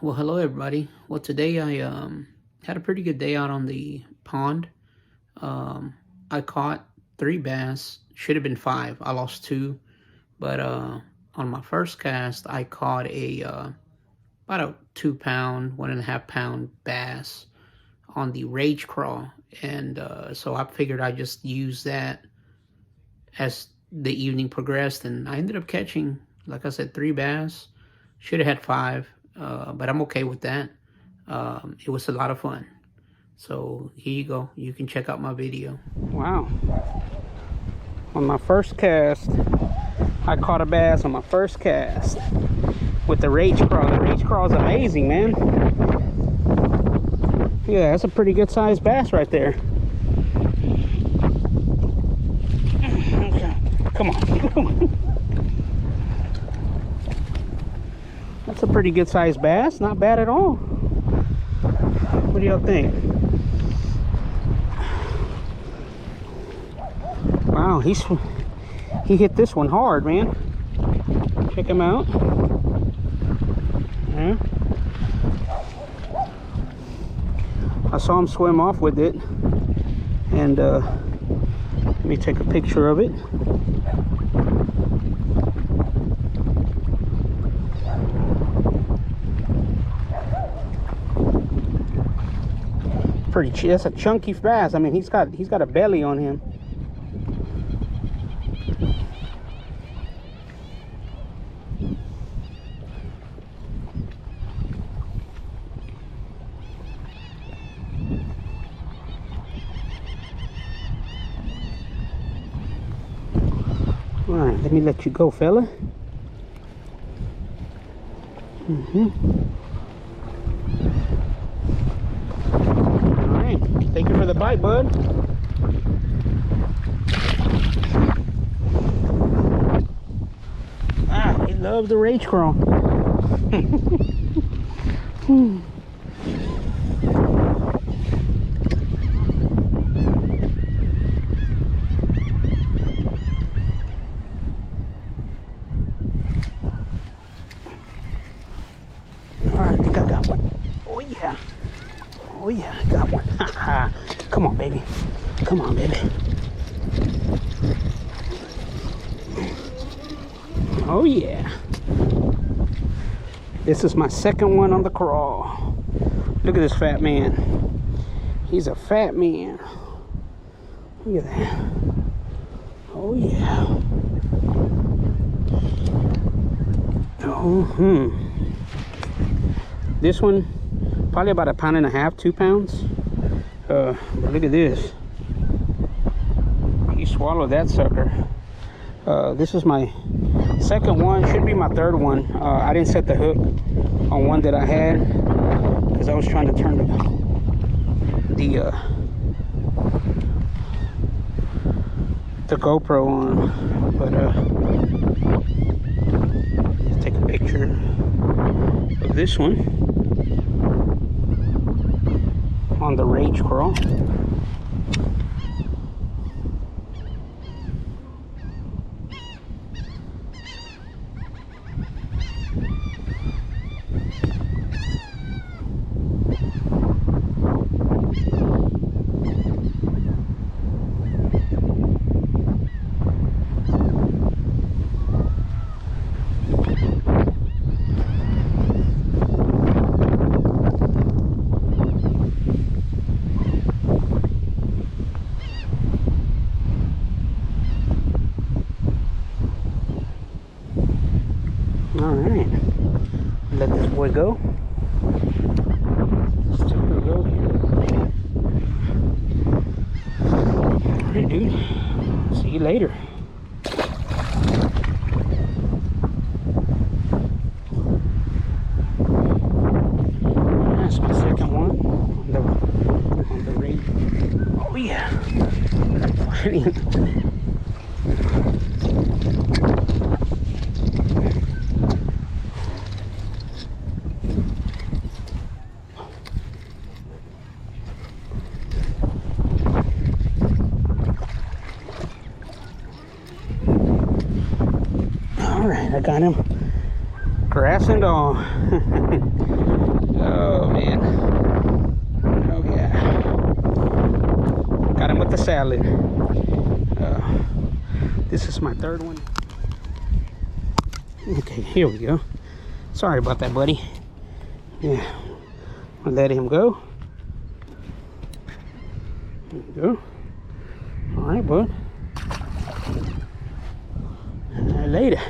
Well, hello everybody. Well, today I had a pretty good day out on the pond. Um, I caught three bass. Should have been five. I lost two, but on my first cast, I caught a about a 2 pound, 1.5 pound bass on the Rage Craw, and so I figured I'd just use that as the evening progressed, and I ended up catching, like I said, three bass. Should have had five, but I'm okay with that. It was a lot of fun. So here you go. You can check out my video. Wow. On my first cast, I caught a bass on my first cast with the Rage Craw. The Rage Craw is amazing, man. Yeah, that's a pretty good sized bass right there. Okay. Come on, come on. That's a pretty good sized bass. Not bad at all. What do y'all think? Wow, he hit this one hard, man. Check him out. Yeah. I saw him swim off with it, and let me take a picture of it. That's a chunky bass. I mean, he's got a belly on him. All right, let me let you go, fella. All right, thank you for the bite, bud. Ah, he loves the Rage Craw. Alright, I think I got one. Oh yeah. Oh yeah, I got one. Come on, baby. Come on, baby. Oh yeah. This is my second one on the crawl. Look at this fat man. He's a fat man. Look at that. Oh yeah. Oh, This one, probably about 1.5 pounds, 2 pounds. But look at this. He swallowed that sucker. This is my second one, should be my third one. I didn't set the hook on one that I had because I was trying to turn the GoPro on. But let's take a picture of this one on the Rage Craw. All right, let this boy go. Let's take a go here. All right, dude. See you later. That's my second one on the rig. Oh yeah. All right, I got him Grass and all. Oh, man. Oh, yeah. Got him with the salad. This is my third one. Okay, here we go. Sorry about that, buddy. Yeah. I'll let him go. There you go. All right, bud. Later.